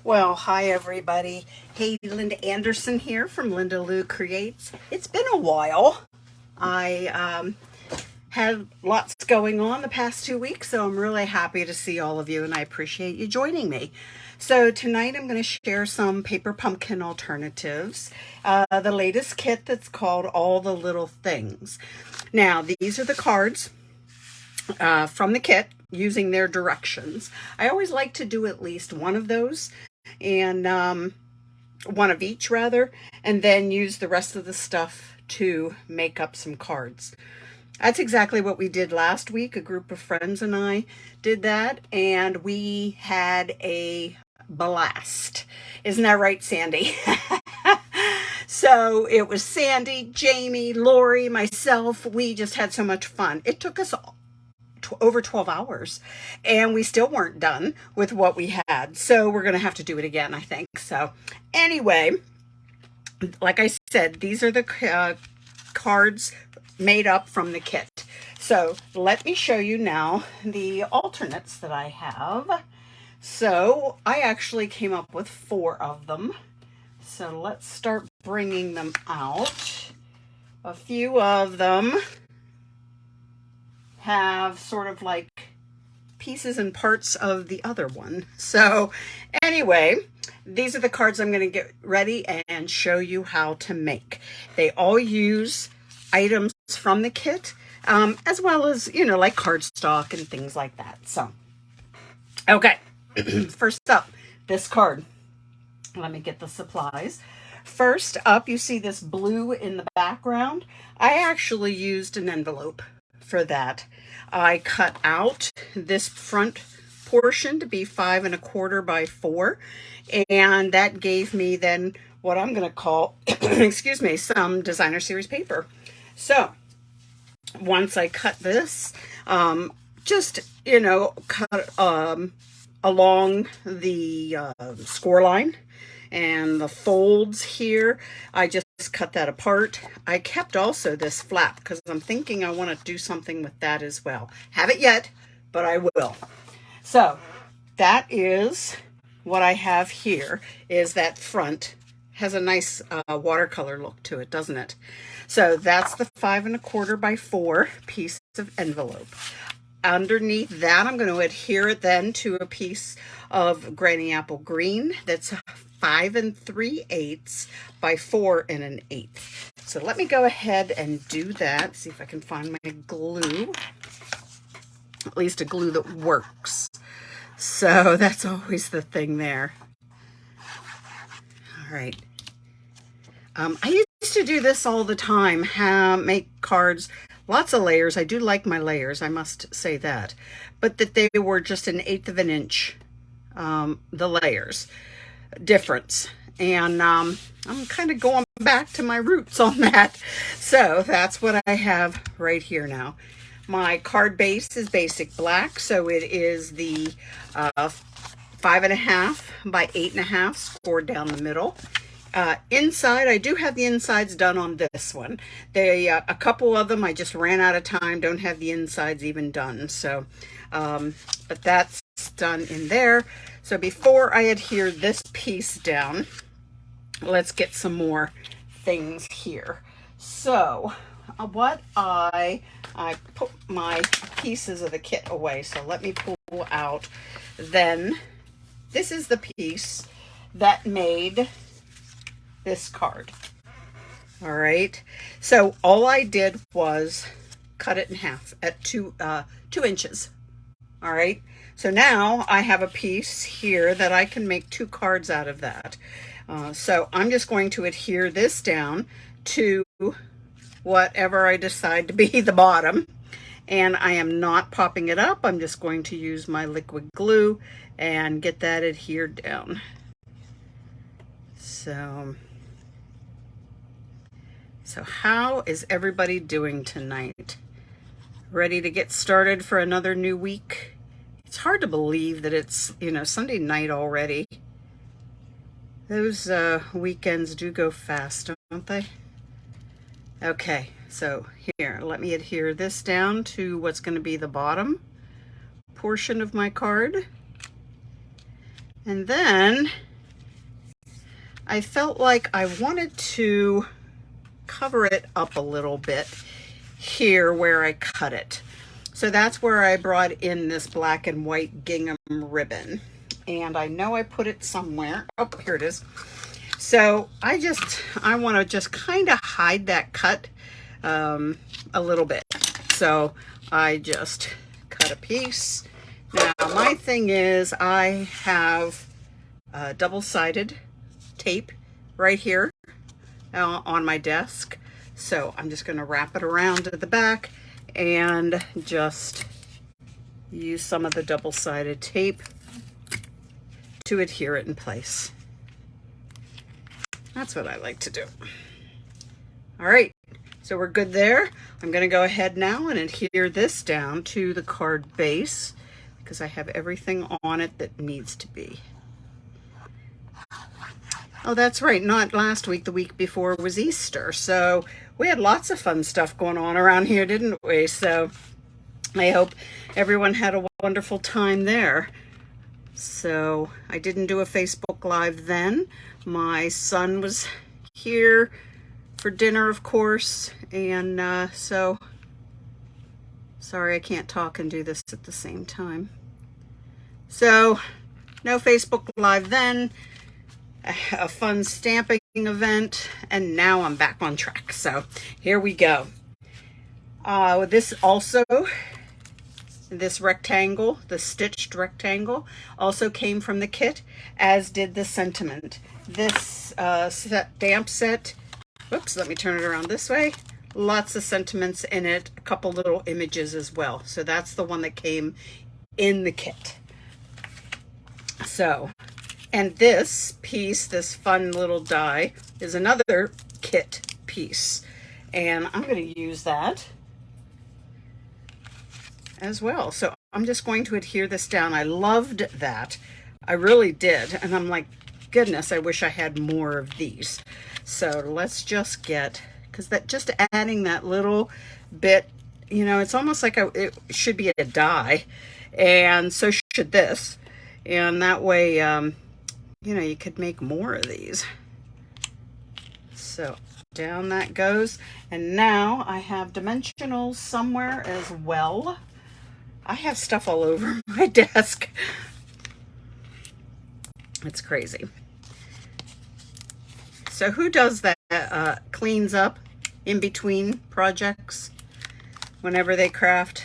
Well, hi everybody. Hey, Linda Anderson here from Linda Lou Creates. It's been a while. I had lots going on the past 2 weeks, so I'm really happy to see all of you and I appreciate you joining me. So tonight I'm going to share some paper pumpkin alternatives, the latest kit that's called All the Little Things. Now, these are the cards from the kit using their directions. I always like to do at least one of those and one of each rather, and then use the rest of the stuff to make up some cards. That's exactly what we did last week. A group of friends and I did that, and we had a blast. Isn't that right, Sandy? So it was Sandy, Jamie, Lori, myself. We just had so much fun. It took us over 12 hours and we still weren't done with what we had. So we're going to have to do it again, I think. So anyway, like I said, these are the cards made up from the kit. So let me show you now the alternates that I have. So I actually came up with 4 of them. So let's start bringing them out. A few of them have sort of like pieces and parts of the other one. So anyway, these are the cards I'm going to get ready and show you how to make. They all use items from the kit, as well as, like cardstock and things like that. So, okay, first up, this card. Let me get the supplies. First up, you see this blue in the background. I actually used an envelope for that. I cut out this front portion to be 5 1/4 by 4, and that gave me then what I'm going to call, excuse me, some designer series paper. So once I cut this, just cut along the score line and the folds here, I just cut that apart. I kept also this flap because I'm thinking I want to do something with that as well. Haven't yet, but I will. So that is what I have here, is that front has a nice watercolor look to it, doesn't it? So that's the 5 1/4 by 4 piece of envelope. Underneath that, I'm going to adhere it then to a piece of Granny Apple Green that's 5 3/8 by 4 1/8. So let me go ahead and do that. See if I can find my glue, at least a glue that works. So that's always the thing there. All right. I used to do this all the time, make cards, lots of layers. I do like my layers, I must say that. But that they were just 1/8 of an inch, the layers difference. And I'm kind of going back to my roots on that. So that's what I have right here now. My card base is basic black, so it is the 5 1/2 by 8 1/2 scored down the middle. Inside, I do have the insides done on this one. A couple of them, I just ran out of time, don't have the insides even done. So, but that's done in there. So before I adhere this piece down, let's get some more things here. So what I put my pieces of the kit away. So let me pull out. Then this is the piece that made this card. All right. So all I did was cut it in half at 2 inches. All right. So now I have a piece here that I can make 2 cards out of that. So I'm just going to adhere this down to whatever I decide to be the bottom. And I am not popping it up. I'm just going to use my liquid glue and get that adhered down. So how is everybody doing tonight? Ready to get started for another new week? It's hard to believe that it's, Sunday night already. Those weekends do go fast, don't they? Okay, so here, let me adhere this down to what's going to be the bottom portion of my card. And then I felt like I wanted to cover it up a little bit here where I cut it. So that's where I brought in this black and white gingham ribbon. And I know I put it somewhere. Oh, here it is. So I want to just kind of hide that cut a little bit. So I just cut a piece. Now my thing is I have double-sided tape right here on my desk. So I'm just going to wrap it around at the back and just use some of the double-sided tape to adhere it in place. That's what I like to do. All right, so we're good there. I'm going to go ahead now and adhere this down to the card base because I have everything on it that needs to be. Oh, that's right. Not last week, the week before was Easter. So we had lots of fun stuff going on around here, didn't we? So I hope everyone had a wonderful time there. So I didn't do a Facebook Live then. My son was here for dinner, of course. And so sorry I can't talk and do this at the same time. So no Facebook Live then. A fun stamping event, and now I'm back on track. So here we go. This rectangle, the stitched rectangle, also came from the kit, as did the sentiment. This stamp set, whoops, let me turn it around this way. Lots of sentiments in it, a couple little images as well. So that's the one that came in the kit. So, and this piece, this fun little die, is another kit piece. And I'm going to use that as well. So I'm just going to adhere this down. I loved that. I really did. And I'm like, goodness, I wish I had more of these. So let's just get, because that just adding that little bit, you know, it's almost like it should be a die. And so should this. And that way, you know, you could make more of these. So down that goes. And now I have dimensionals somewhere as well. I have stuff all over my desk. It's crazy. So who does that, cleans up in between projects whenever they craft?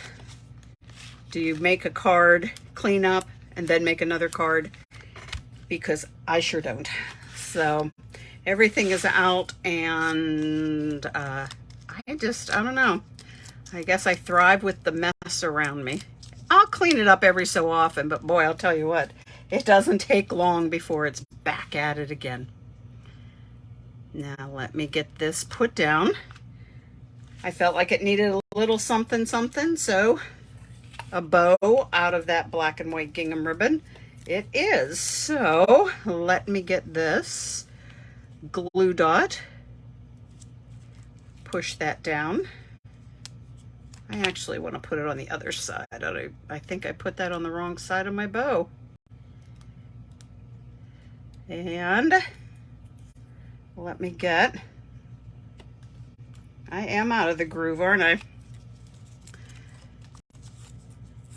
Do you make a card, clean up, and then make another card? Because I sure don't. So everything is out, and I don't know. I guess I thrive with the mess around me. I'll clean it up every so often, but boy, I'll tell you what, it doesn't take long before it's back at it again. Now let me get this put down. I felt like it needed a little something, so a bow out of that black and white gingham ribbon. It is. So let me get this glue dot, push that down. I actually want to put it on the other side. I think I put that on the wrong side of my bow. And let me get, I am out of the groove, aren't I?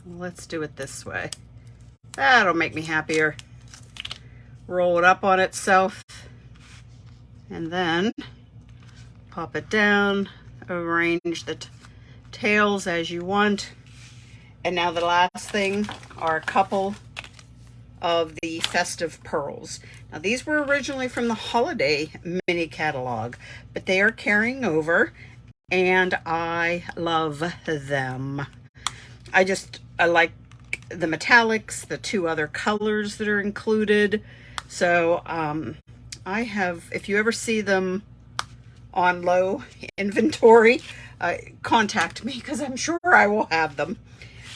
Let's do it this way. That'll make me happier. Roll it up on itself and then pop it down, arrange the tails as you want. And now the last thing are a couple of the festive pearls. Now these were originally from the holiday mini catalog, but they are carrying over and I love them. I like the metallics, the two other colors that are included. So I have, if you ever see them on low inventory, contact me because I'm sure I will have them.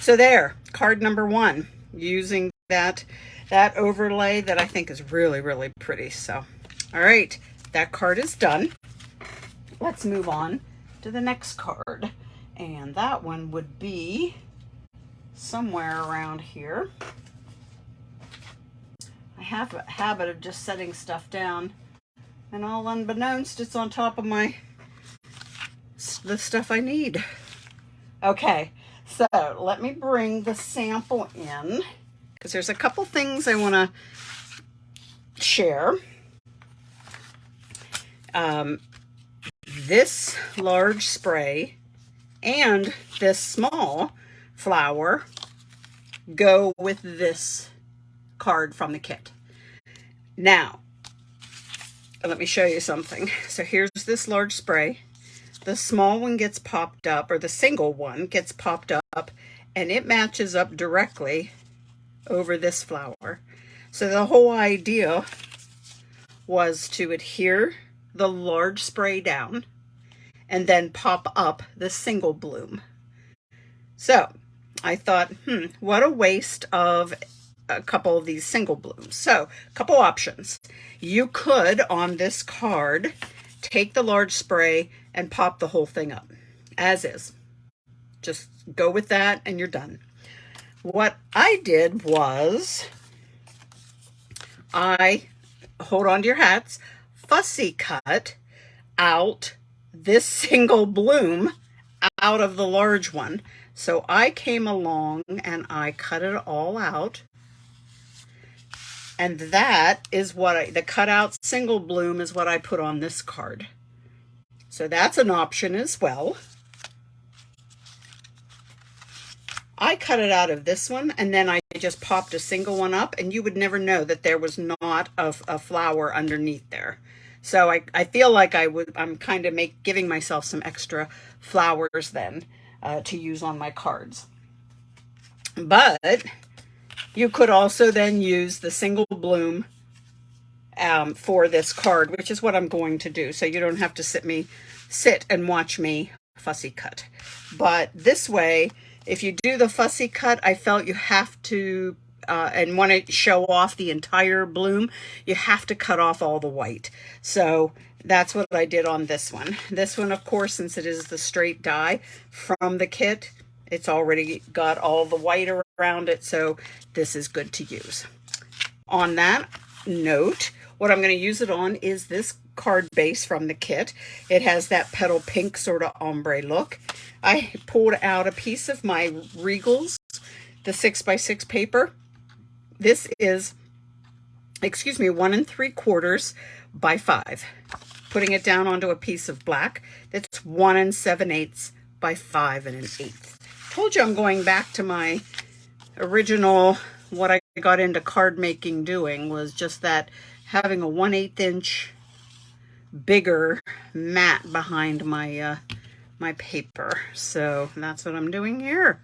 So there, card number 1, using that overlay that I think is really, really pretty. So, all right, that card is done. Let's move on to the next card. And that one would be somewhere around here. I have a habit of just setting stuff down And all unbeknownst, it's on top of the stuff I need. Okay, so let me bring the sample in because there's a couple things I want to share. This large spray and this small flower go with this card from the kit. Now, let me show you something. So here's this large spray. The small one gets popped up, or the single one gets popped up, and it matches up directly over this flower. So the whole idea was to adhere the large spray down and then pop up the single bloom. So I thought, what a waste of a couple of these single blooms. So a couple options. You could, on this card, take the large spray and pop the whole thing up as is. Just go with that and you're done. What I did was I, hold on to your hats, fussy cut out this single bloom out of the large one. So I came along and I cut it all out. And that is what the cut out single bloom is what I put on this card. So that's an option as well. I cut it out of this one and then I just popped a single one up and you would never know that there was not a flower underneath there. So I feel like I'm kind of giving myself some extra flowers then to use on my cards. But you could also then use the single bloom for this card, which is what I'm going to do. So you don't have to sit and watch me fussy cut. But this way, if you do the fussy cut, I felt you have to, and want to show off the entire bloom, you have to cut off all the white. So that's what I did on this one. This one, of course, since it is the straight die from the kit, it's already got all the white around it, so this is good to use. On that note, what I'm going to use it on is this card base from the kit. It has that petal pink sort of ombre look. I pulled out a piece of my Regals, the 6x6 paper. This is, 1 3/4 by 5. Putting it down onto a piece of black. That's 1 7/8 by 5 1/8. Told you I'm going back to my original, what I got into card making doing was just that, having a 1/8 inch bigger mat behind my my paper. So that's what I'm doing here.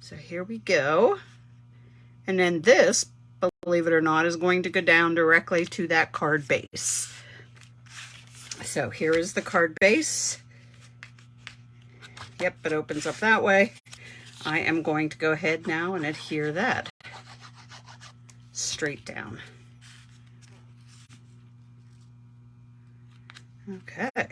So here we go. And then this, believe it or not, is going to go down directly to that card base. So here is the card base. Yep, it opens up that way. I am going to go ahead now and adhere that straight down. Okay.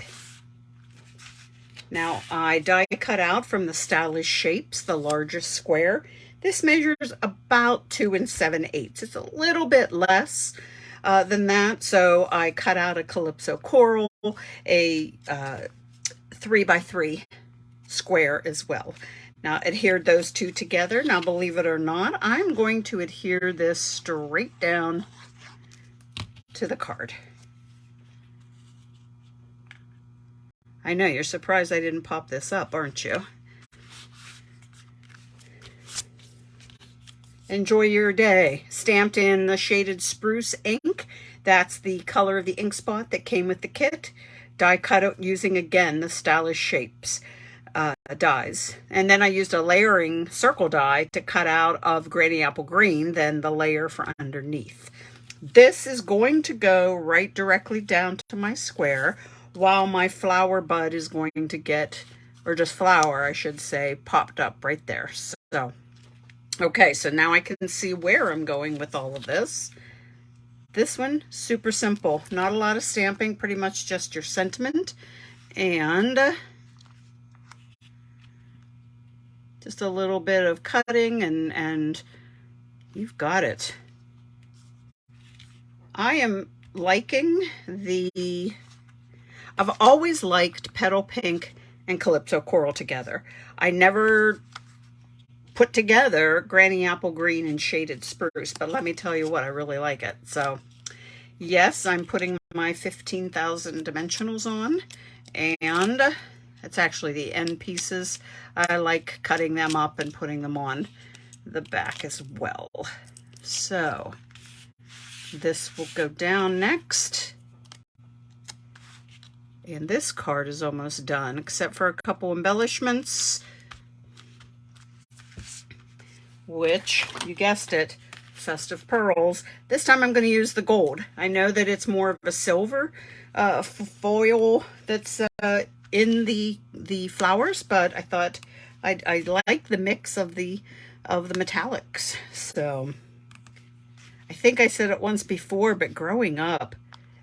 Now I die cut out from the Stylish Shapes, the largest square. This measures about 2 7/8. It's a little bit less than that. So I cut out a Calypso Coral, a 3x3 square as well. Now adhered those two together. Now believe it or not, I'm going to adhere this straight down to the card. I know you're surprised I didn't pop this up, aren't you? Enjoy your day. Stamped in the shaded spruce ink. That's the color of the ink spot that came with the kit. Die cut out using, again, the Stylish Shapes dies. And then I used a layering circle die to cut out of Granny Apple Green, then the layer for underneath. This is going to go right directly down to my square, while my flower bud is going to get, or just flower, I should say, popped up right there. So, okay, so now I can see where I'm going with all of this. This one, super simple. Not a lot of stamping, pretty much just your sentiment. And just a little bit of cutting and you've got it. I am liking I've always liked Petal Pink and Calypso Coral together. I never put together Granny Apple Green and Shaded Spruce, but let me tell you what, I really like it. So yes, I'm putting my 15,000 dimensionals on, and it's actually the end pieces. I like cutting them up and putting them on the back as well. So this will go down next. And this card is almost done, except for a couple embellishments, which, you guessed it, Festive Pearls. This time I'm going to use the gold. I know that it's more of a silver foil that's in the flowers, but I thought I like the mix of the metallics. So I think I said it once before, but growing up,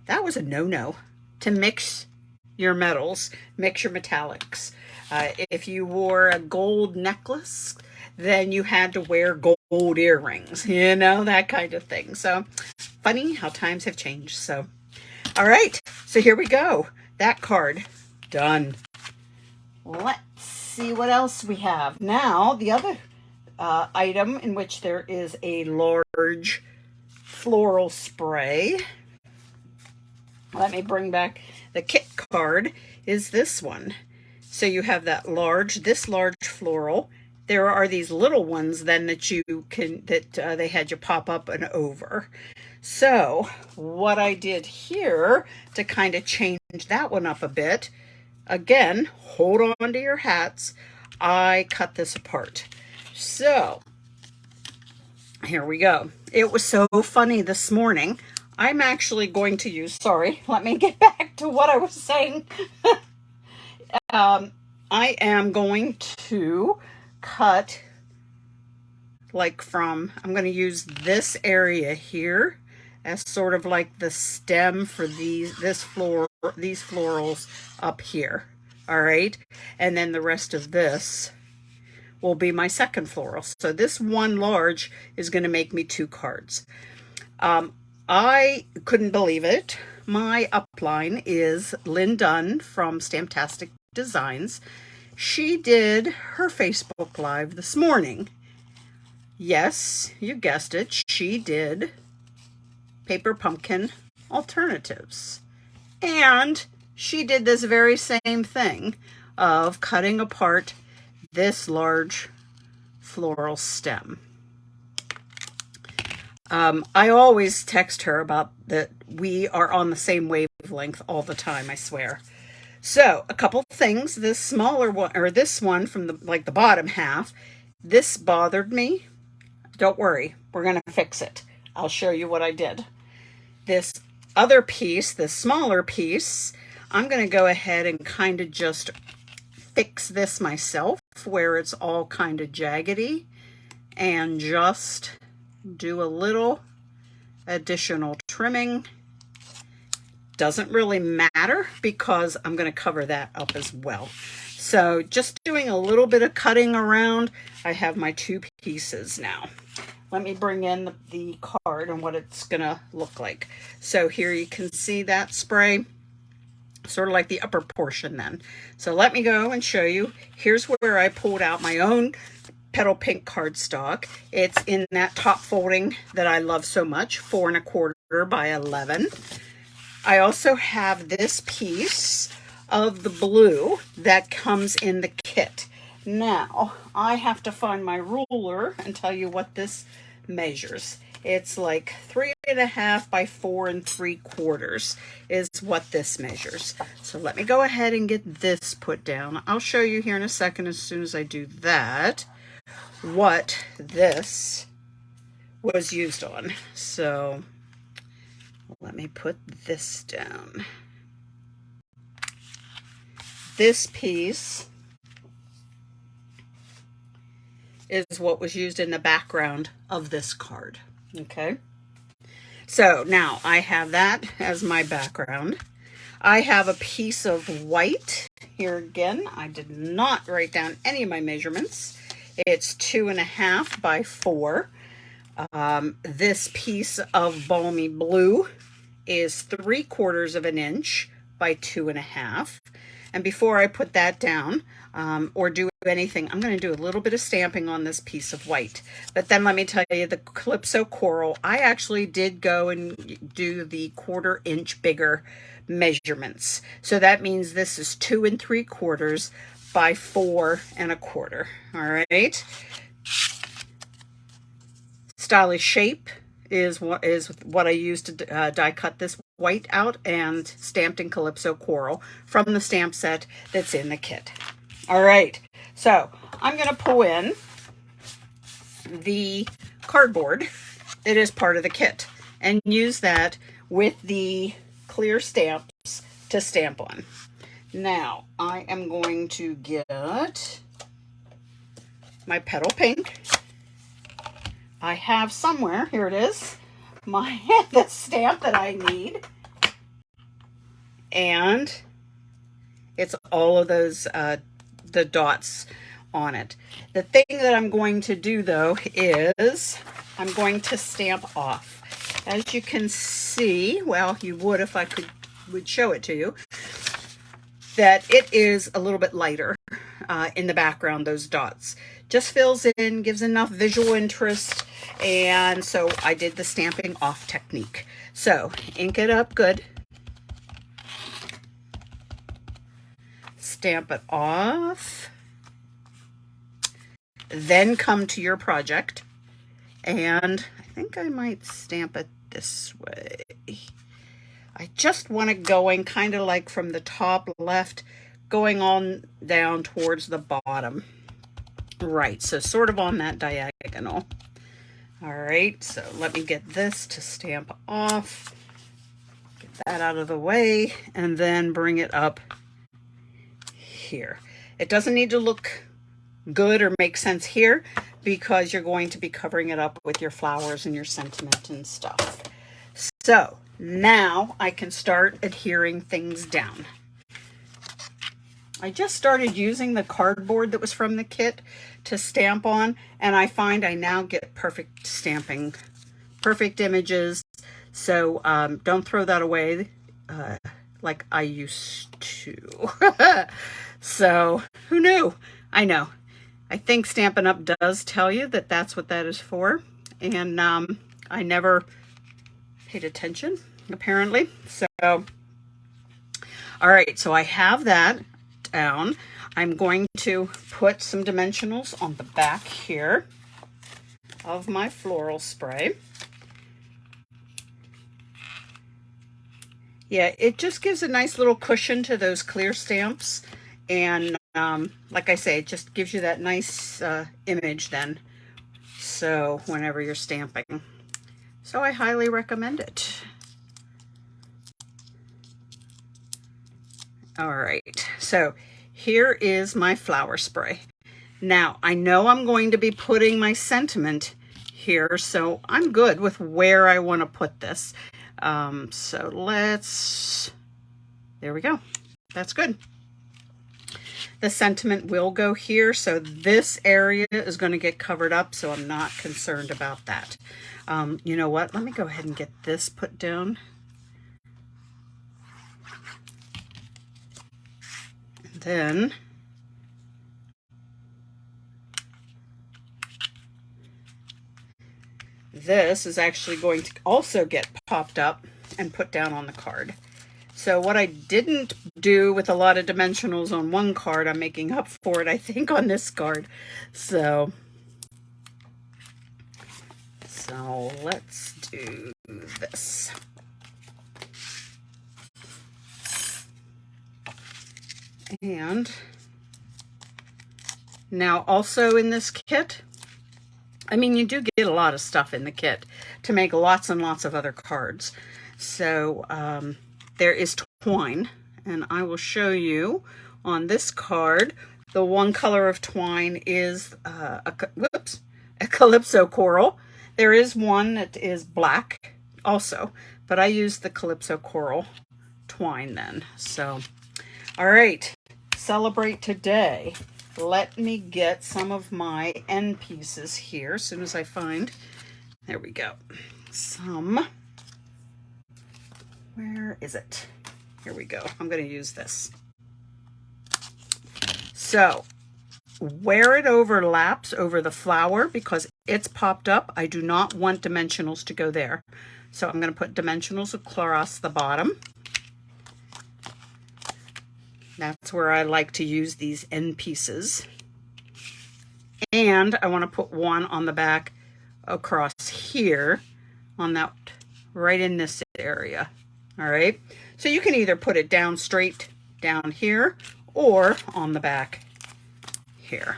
that was a no-no to mix your metals, mix your metallics. If you wore a gold necklace, then you had to wear gold earrings, you know, that kind of thing. So funny how times have changed. So, all right, so here we go. That card done. Let's see what else we have. Now, the other item in which there is a large floral spray. Let me bring back the kit card, is this one. So you have that this large floral. There are these little ones then that you can, they had you pop up and over. So what I did here to kind of change that one up a bit, again, hold on to your hats, I cut this apart. So here we go. It was so funny this morning. I'm actually going to use, sorry, let me get back to what I was saying. I am going to cut I'm going to use this area here as sort of like the stem for these florals up here. All right. And then the rest of this will be my second floral. So this one large is going to make me 2 cards. I couldn't believe it. My upline is Lynn Dunn from Stamptastic Designs. She did her Facebook Live this morning. Yes, you guessed it. She did Paper Pumpkin Alternatives. And she did this very same thing of cutting apart this large floral stem. I always text her about that we are on the same wavelength all the time, I swear. So a couple things, this smaller one, or this one from the bottom half, this bothered me. Don't worry, we're going to fix it. I'll show you what I did. This other piece, this smaller piece, I'm going to go ahead and kind of just fix this myself where it's all kind of jaggedy and just do a little additional trimming. Doesn't really matter because I'm going to cover that up as well. So just doing a little bit of cutting around. I have my 2 pieces now. Let me bring in the card and what it's going to look like. So here you can see that spray, sort of like the upper portion then. So let me go and show you. Here's where I pulled out my own Petal Pink cardstock. It's in that top folding that I love so much, 4 1/4 by 11. I also have this piece of the blue that comes in the kit. Now, I have to find my ruler and tell you what this measures. It's like 3 1/2 by 4 3/4 is what this measures. So let me go ahead and get this put down. I'll show you here in a second, as soon as I do that, what this was used on. So let me put this down. This piece is what was used in the background of this card. Okay. So now I have that as my background. I have a piece of white here again. I did not write down any of my measurements. It's 2 1/2 by 4. This piece of balmy blue is 3/4 of an inch by 2.5. And before I put that down or do anything, I'm going to do a little bit of stamping on this piece of white. But then let me tell you, the Calypso Coral, I actually did go and do the 1/4 inch bigger measurements. So that means this is 2 3/4 by 4 1/4. All right. Stylish Shape is what I used to die cut this white out, and stamped in Calypso Coral from the stamp set that's in the kit. All right, so I'm going to pull in the cardboard that is part of the kit and use that with the clear stamps to stamp on. Now I am going to get my Petal Pink. I have somewhere, here it is, the stamp that I need. And it's all of those, the dots on it. The thing that I'm going to do though is I'm going to stamp off. As you can see, well, you would if I would show it to you, that it is a little bit lighter in the background, those dots. Just fills in, gives enough visual interest, and so I did the stamping off technique. So ink it up good. Stamp it off. Then come to your project, and I think I might stamp it this way. I just want it going kind of like from the top left, going on down towards the bottom. Right, so sort of on that diagonal. All right, so let me get this to stamp off. Get that out of the way, and then bring it up here. It doesn't need to look good or make sense here because you're going to be covering it up with your flowers and your sentiment and stuff. So now I can start adhering things down. I just started using the cardboard that was from the kit to stamp on, and I find I now get perfect stamping, perfect images. So don't throw that away like I used to. So who knew? I know. I think Stampin' Up! Does tell you that that's what that is for, and I never paid attention, apparently. So, all right, so I have that down. I'm going to put some dimensionals on the back here of my floral spray. Yeah, it just gives a nice little cushion to those clear stamps, and like I say, it just gives you that nice image then, so whenever you're stamping. So I highly recommend it. All right, so here is my flower spray. Now, I know I'm going to be putting my sentiment here, so I'm good with where I want to put this. So there we go. That's good. The sentiment will go here, so this area is going to get covered up, so I'm not concerned about that. You know what? Let me go ahead and get this put down. And then this is actually going to also get popped up and put down on the card. So what I didn't do with a lot of dimensionals on one card, I'm making up for it, I think, on this card. So let's do this. And now also in this kit, I mean, you do get a lot of stuff in the kit to make lots and lots of other cards. So there is twine, and I will show you on this card. The one color of twine is a Calypso Coral. There is one that is black also, but I used the Calypso Coral twine then. So, all right, celebrate today. Let me get some of my end pieces here as soon as I find, there we go, some is it? Here we go. I'm going to use this. So where it overlaps over the flower, because it's popped up, I do not want dimensionals to go there. So I'm going to put dimensionals across the bottom. That's where I like to use these end pieces. And I want to put one on the back across here on that, right in this area. All right. So you can either put it down straight down here or on the back here.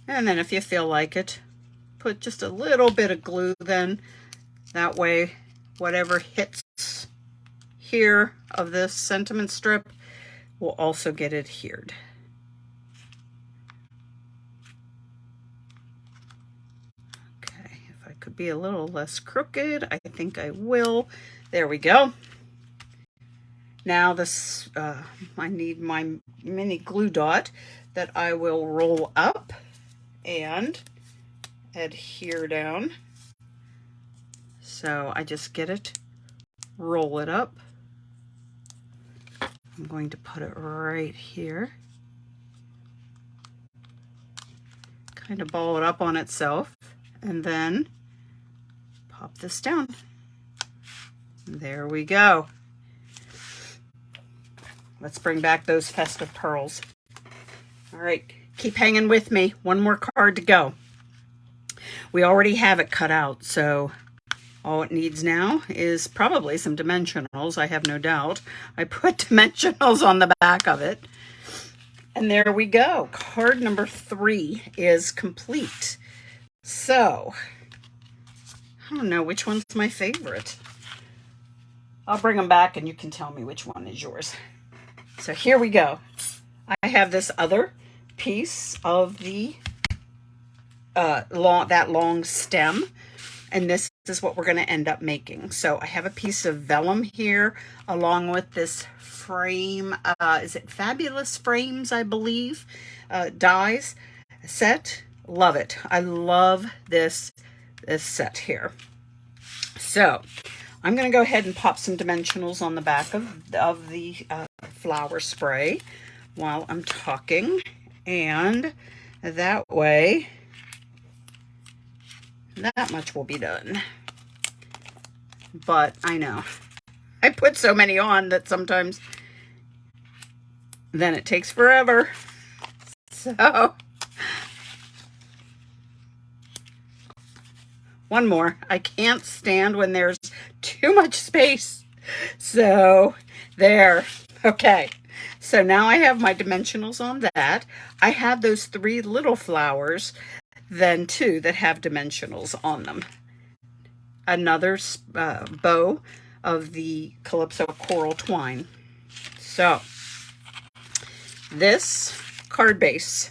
And then if you feel like it, put just a little bit of glue then. That way, whatever hits here of this sentiment strip will also get adhered. Okay, if I could be a little less crooked, I think I will. There we go. Now this, I need my mini glue dot that I will roll up and adhere down. So I just get it, roll it up. I'm going to put it right here. Kind of ball it up on itself and then pop this down. There we go. Let's bring back those festive pearls. All right, keep hanging with me. One more card to go. We already have it cut out, so all it needs now is probably some dimensionals, I have no doubt. I put dimensionals on the back of it. And there we go. Card number 3 is complete. So, I don't know which one's my favorite. I'll bring them back and you can tell me which one is yours. So here we go. I have this other piece of the long stem, and this is what we're going to end up making. So I have a piece of vellum here along with this frame. Is it Fabulous Frames, I believe, dies set. Love it. I love this set here. So I'm going to go ahead and pop some dimensionals on the back of the flower spray while I'm talking, and that way that much will be done. But I know I put so many on that sometimes then it takes forever. So one more. I can't stand when there's too much space. So there. Okay. So now I have my dimensionals on that. I have those 3 little flowers then too that have dimensionals on them. Another bow of the Calypso Coral Twine. So this card base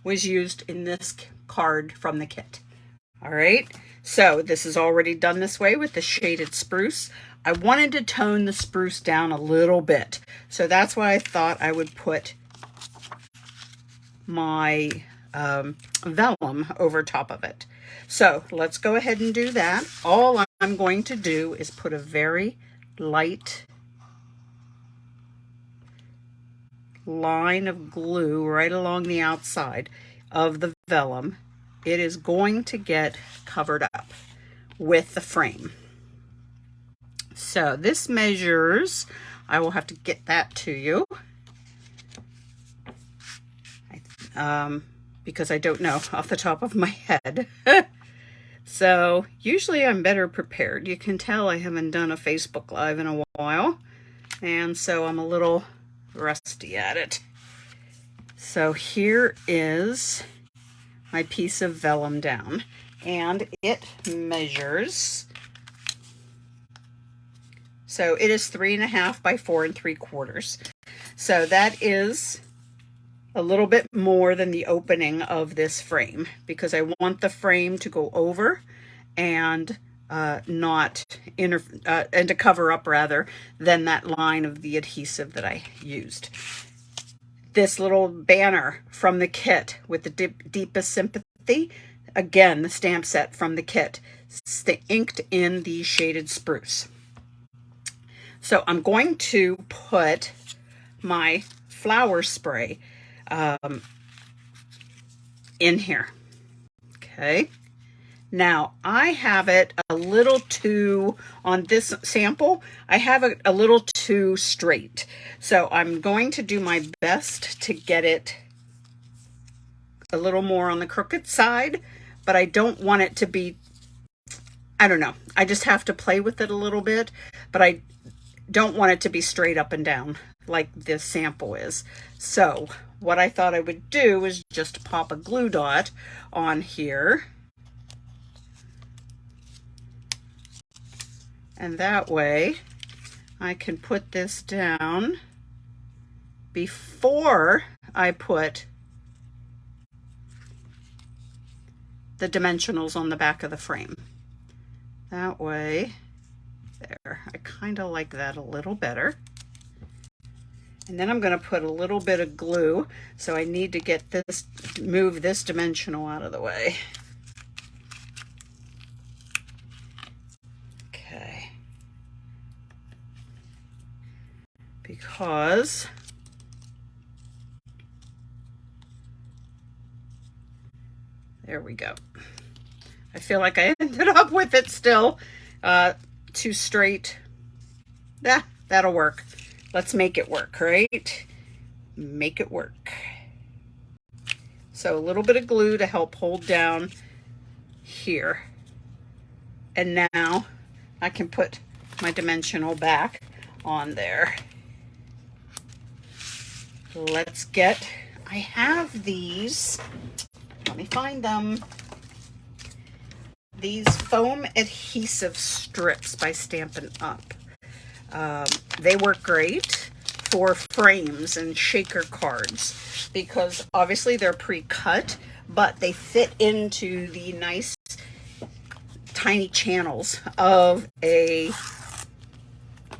was used in this card from the kit. All right, so this is already done this way with the shaded spruce. I wanted to tone the spruce down a little bit, so that's why I thought I would put my vellum over top of it. So let's go ahead and do that. All I'm going to do is put a very light line of glue right along the outside of the vellum. It is going to get covered up with the frame. So this measures, I will have to get that to you because I don't know off the top of my head. So usually I'm better prepared. You can tell I haven't done a Facebook Live in a while, and so I'm a little rusty at it. So here is my piece of vellum down, and it measures, so it is 3.5 by 4 3/4. So that is a little bit more than the opening of this frame, because I want the frame to go over and not and to cover up rather than that line of the adhesive that I used. This little banner from the kit with the deepest sympathy, again, the stamp set from the kit, inked in the shaded spruce. So I'm going to put my flower spray in here. Okay. Now I have it a little too, on this sample, I have it a little too straight. So I'm going to do my best to get it a little more on the crooked side, but I don't want it to be, I don't know. I just have to play with it a little bit, but I don't want it to be straight up and down like this sample is. So what I thought I would do is just pop a glue dot on here. And that way I can put this down before I put the dimensionals on the back of the frame. That way, there, I kind of like that a little better. And then I'm going to put a little bit of glue. So I need to get this, move this dimensional out of the way. Okay. Because there we go. I feel like I ended up with it still too straight. Yeah, that'll work. Let's make it work, right? Make it work. So a little bit of glue to help hold down here. And now I can put my dimensional back on there. Let's get, I have these, let me find them. These foam adhesive strips by Stampin' Up. They work great for frames and shaker cards because obviously they're pre-cut, but they fit into the nice tiny channels of a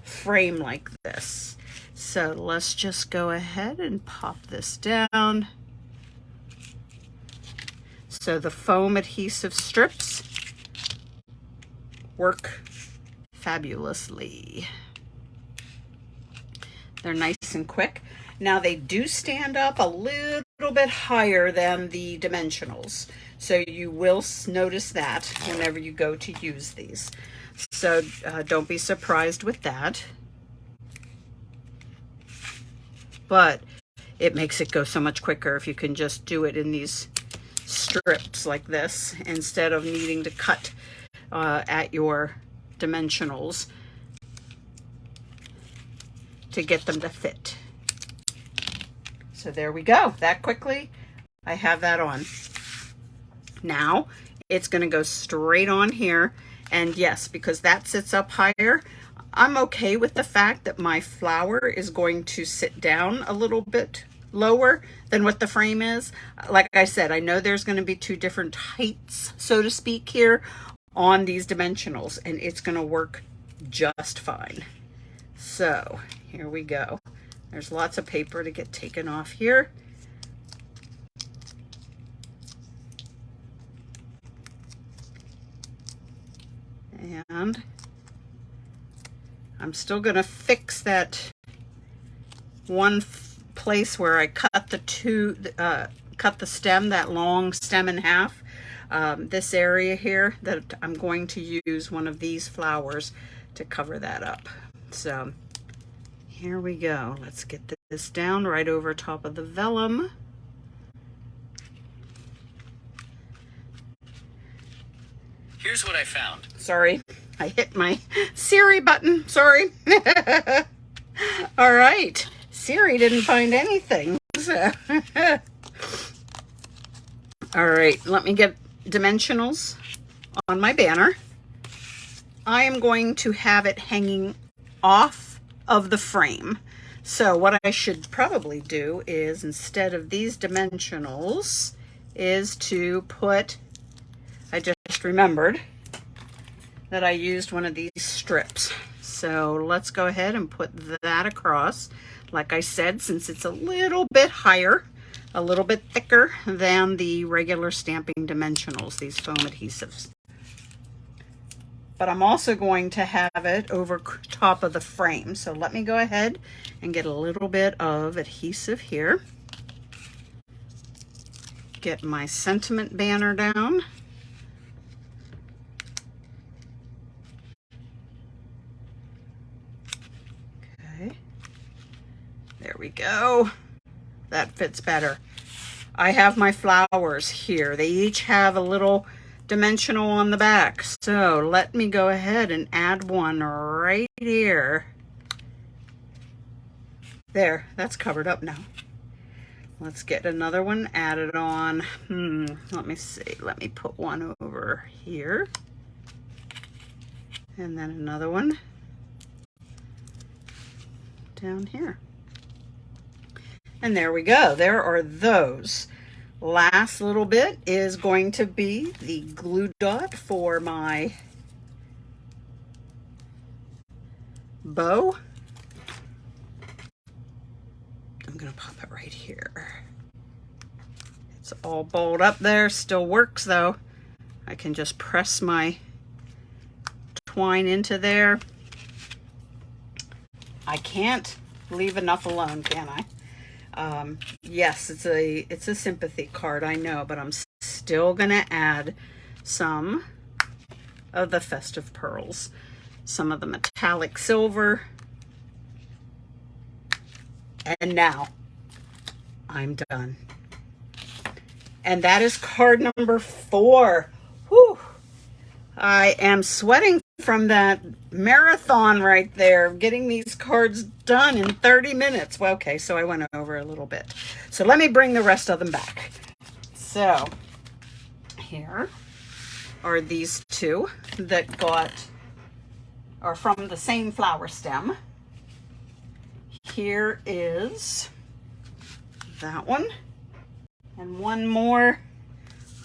frame like this. So let's just go ahead and pop this down. So the foam adhesive strips work fabulously. They're nice and quick. Now they do stand up a little bit higher than the dimensionals. So you will notice that whenever you go to use these. So don't be surprised with that. But it makes it go so much quicker if you can just do it in these strips like this instead of needing to cut at your dimensionals to get them to fit. So there we go. That quickly, I have that on. Now it's going to go straight on here. And yes, because that sits up higher, I'm okay with the fact that my flower is going to sit down a little bit lower than what the frame is. Like I said, I know there's going to be two different heights, so to speak, here on these dimensionals, and it's going to work just fine. So here we go. There's lots of paper to get taken off here. And I'm still going to fix that one place where I cut the stem, that long stem in half. This area here, that I'm going to use one of these flowers to cover that up. So here we go. Let's get this down right over top of the vellum. Here's what I found. Sorry, I hit my Siri button. Sorry. All right. Siri didn't find anything. So all right, let me get dimensionals on my banner. I am going to have it hanging off of the frame. So what I should probably do is, instead of these dimensionals, is to put, I just remembered that I used one of these strips. So let's go ahead and put that across. Like I said, since it's a little bit higher a little bit thicker than the regular Stamping Dimensionals, these foam adhesives. But I'm also going to have it over top of the frame. So let me go ahead and get a little bit of adhesive here. Get my sentiment banner down. Okay, there we go. That fits better. I have my flowers here. They each have a little dimensional on the back. So let me go ahead and add one right here. There, that's covered up now. Let's get another one added on. Let me see. Let me put one over here. And then another one down here. And there we go. There are those. Last little bit is going to be the glue dot for my bow. I'm going to pop it right here. It's all bowled up there. Still works though. I can just press my twine into there. I can't leave enough alone, can I? Yes, it's a sympathy card, I know, but I'm still gonna add some of the festive pearls, some of the metallic silver, and now I'm done. And that is card number 4. Whew. I am sweating from that marathon right there, getting these cards done in 30 minutes. Well, okay, so I went over a little bit. So let me bring the rest of them back. So here are these two that are from the same flower stem. Here is that one and one more.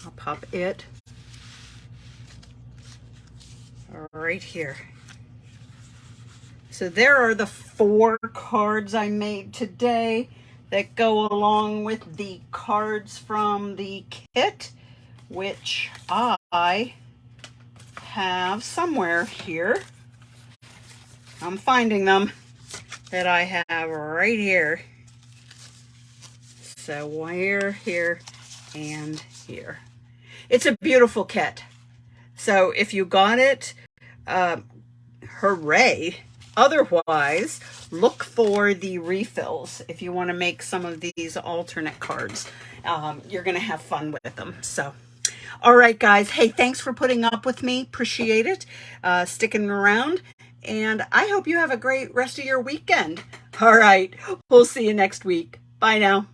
I'll pop it right here. So there are the 4 cards I made today that go along with the cards from the kit, which I have somewhere here. I'm finding them, that I have right here. So here, and here. It's a beautiful kit. So if you got it, hooray. Otherwise, look for the refills if you want to make some of these alternate cards. You're going to have fun with them. So, all right, guys. Hey, thanks for putting up with me. Appreciate it. Sticking around. And I hope you have a great rest of your weekend. All right. We'll see you next week. Bye now.